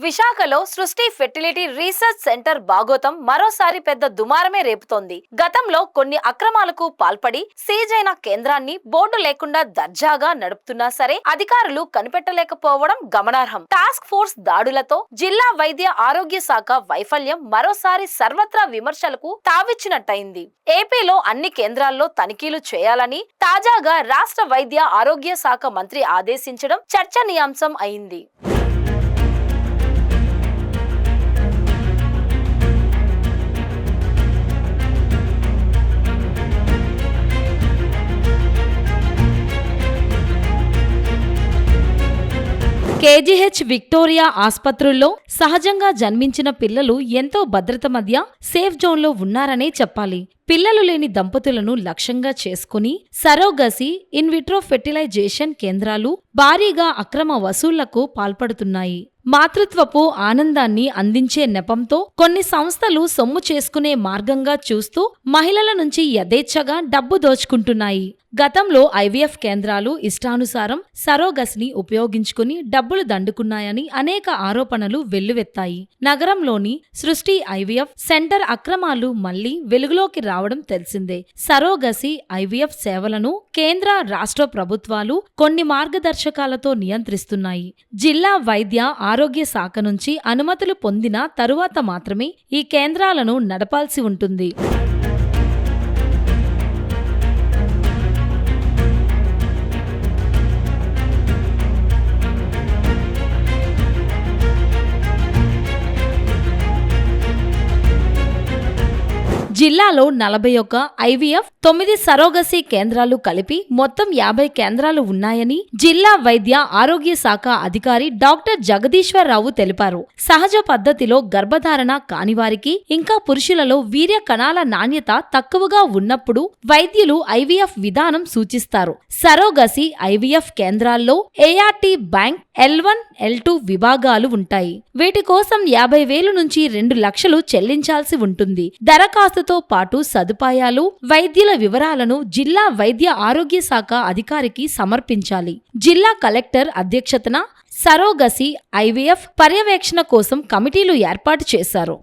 విశాఖలో సృష్టి fertility research centre బాగోతం మరోసారి పెద్ద దుమారమే రేపుతోంది. గతంలో కొన్ని అక్రమాలకు పాల్పడి సీజైన కేంద్రాన్ని బోర్డు లేకుండా దర్జాగా నడుపుతున్నా సరే అధికారులు కనిపెట్టలేకపోవడం గమనార్హం. టాస్క్ ఫోర్స్ దాడులతో జిల్లా వైద్య ఆరోగ్య శాఖ వైఫల్యం మరోసారి సర్వత్రా విమర్శలకు తావిచ్చినట్టయింది. ఏపీలో అన్ని కేంద్రాల్లో తనిఖీలు చేయాలని తాజాగా రాష్ట్ర వైద్య ఆరోగ్య శాఖ మంత్రి ఆదేశించడం చర్చనీయాంశం అయింది. కేజీహెచ్ విక్టోరియా ఆస్పత్రుల్లో సహజంగా జన్మించిన పిల్లలు ఎంతో భద్రత మధ్య సేఫ్ జోన్లో ఉన్నారనే చెప్పాలి. పిల్లలు లేని దంపతులను లక్ష్యంగా చేసుకుని సరోగసి, ఇన్విట్రో ఫెర్టిలైజేషన్ కేంద్రాలు భారీగా అక్రమ వసూళ్లకు పాల్పడుతున్నాయి. మాతృత్వపు ఆనందాన్ని అందించే నెపంతో కొన్ని సంస్థలు సొమ్ము చేసుకునే మార్గంగా చూస్తూ మహిళల నుంచి యథేచ్ఛగా డబ్బు దోచుకుంటున్నాయి. గతంలో ఐవీఎఫ్ కేంద్రాలు ఇష్టానుసారం సరోగసిని ఉపయోగించుకుని డబ్బులు దండుకున్నాయని అనేక ఆరోపణలు వెల్లువెత్తాయి. నగరంలోని సృష్టి ఐవీఎఫ్ సెంటర్ అక్రమాలు మళ్లీ వెలుగులోకి రావడం తెలిసిందే. సరోగసి ఐవీఎఫ్ సేవలను కేంద్ర, రాష్ట్ర ప్రభుత్వాలు కొన్ని మార్గదర్శకాలతో నియంత్రిస్తున్నాయి. జిల్లా వైద్య ఆరోగ్య శాఖ నుంచి అనుమతులు పొందిన తరువాత మాత్రమే ఈ కేంద్రాలను నడపాల్సి ఉంటుంది. జిల్లాలో 41 ఐవీఎఫ్, 9 సరోగసి కేంద్రాలు కలిపి మొత్తం 50 కేంద్రాలు ఉన్నాయని జిల్లా వైద్య ఆరోగ్య శాఖ అధికారి డాక్టర్ జగదీశ్వరరావు తెలిపారు. సహజ పద్ధతిలో గర్భధారణ కానివారికి, ఇంకా పురుషులలో వీర్య కణాల నాణ్యత తక్కువగా ఉన్నప్పుడు వైద్యులు ఐవీఎఫ్ విధానం సూచిస్తారు. సరోగసి ఐవీఎఫ్ కేంద్రాల్లో ఏఆర్టీ బ్యాంక్ L1, L2 విభాగాలు ఉంటాయి. వీటి కోసం 50,000 నుంచి 2 లక్షలు చెల్లించాల్సి ఉంటుంది. దరఖాస్తుతో పాటు సదుపాయాలు, వైద్యుల వివరాలను జిల్లా వైద్య ఆరోగ్య శాఖ అధికారికి సమర్పించాలి. జిల్లా కలెక్టర్ అధ్యక్షతన సరోగసి ఐవీఎఫ్ పర్యవేక్షణ కోసం కమిటీలు ఏర్పాటు చేశారు.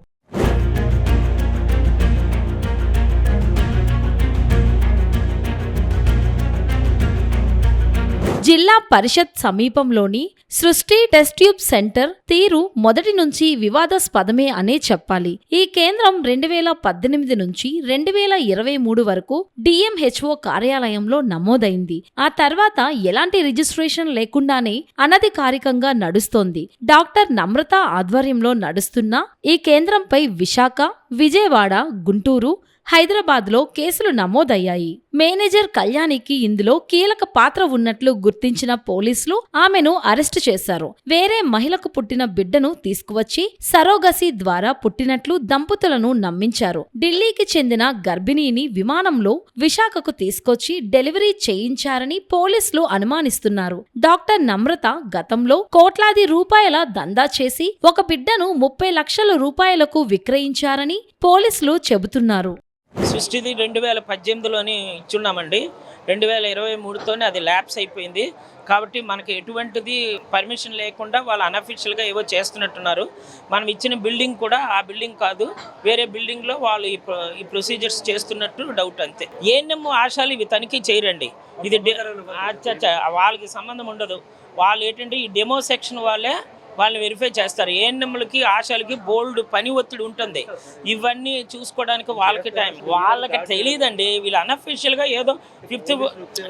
జిల్లా పరిషత్ సమీపంలోని సృష్టి టెస్ట్ ట్యూబ్ సెంటర్ తీరు మొదటి నుంచి వివాదాస్పదమే అనే చెప్పాలి. ఈ కేంద్రం 2018 నుంచి 2023 వరకు డిఎంహెచ్ఓ కార్యాలయంలో నమోదైంది. ఆ తర్వాత ఎలాంటి రిజిస్ట్రేషన్ లేకుండానే అనధికారికంగా నడుస్తోంది. డాక్టర్ నమ్రత ఆధ్వర్యంలో నడుస్తున్న ఈ కేంద్రంపై విశాఖ, విజయవాడ, గుంటూరు, హైదరాబాద్లో కేసులు నమోదయ్యాయి. మేనేజర్ కళ్యాణికి ఇందులో కీలక పాత్ర ఉన్నట్లు గుర్తించిన పోలీసులు ఆమెను అరెస్టు చేశారు. వేరే మహిళకు పుట్టిన బిడ్డను తీసుకువచ్చి సరోగసి ద్వారా పుట్టినట్లు దంపతులను నమ్మించారు. ఢిల్లీకి చెందిన గర్భిణీని విమానంలో విశాఖకు తీసుకొచ్చి డెలివరీ చేయించారని పోలీసులు అనుమానిస్తున్నారు. డాక్టర్ నమ్రత గతంలో కోట్లాది రూపాయల దందా చేసి ఒక బిడ్డను 30 లక్షల రూపాయలకు విక్రయించారని పోలీసులు చెబుతున్నారు. సృష్టిది 2018లోనే ఇచ్చున్నామండి. 2023తోనే అది ల్యాప్స్ అయిపోయింది. కాబట్టి మనకి ఎటువంటిది పర్మిషన్ లేకుండా వాళ్ళు అనఫిషియల్గా ఏవో చేస్తున్నట్టున్నారు. మనం ఇచ్చిన బిల్డింగ్ కూడా ఆ బిల్డింగ్ కాదు, వేరే బిల్డింగ్లో వాళ్ళు ఈ ప్రొసీజర్స్ చేస్తున్నట్టు డౌట్ అంతే. ఏఎన్ఎం ఆశాలు ఇవి తనిఖీ చేయరండి. ఇది వాళ్ళకి సంబంధం ఉండదు. వాళ్ళు ఏంటంటే ఈ డెమో సెక్షన్ వాళ్ళని వెరిఫై చేస్తారు. ఏఎన్ఎంలకి, ఆశాలకి బోల్డ్ పని ఒత్తిడి ఉంటుంది. ఇవన్నీ చూసుకోవడానికి వాళ్ళకి టైం, వాళ్ళకి తెలియదండి. వీళ్ళు అనఫిషియల్గా ఏదో 5th,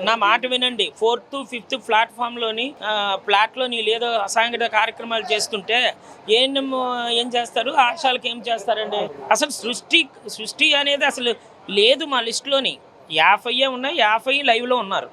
నా మాట వినండి, 4th, 5th ఫ్లాట్లో వీళ్ళు ఏదో అసాంఘిక కార్యక్రమాలు చేస్తుంటే ఏఎన్ఎం ఏం చేస్తారు, ఆశాలకి ఏం చేస్తారండి? అసలు సృష్టి అనేది అసలు లేదు మా లిస్టులోని. 50 ఉన్నాయి, 50 లైవ్లో ఉన్నారు.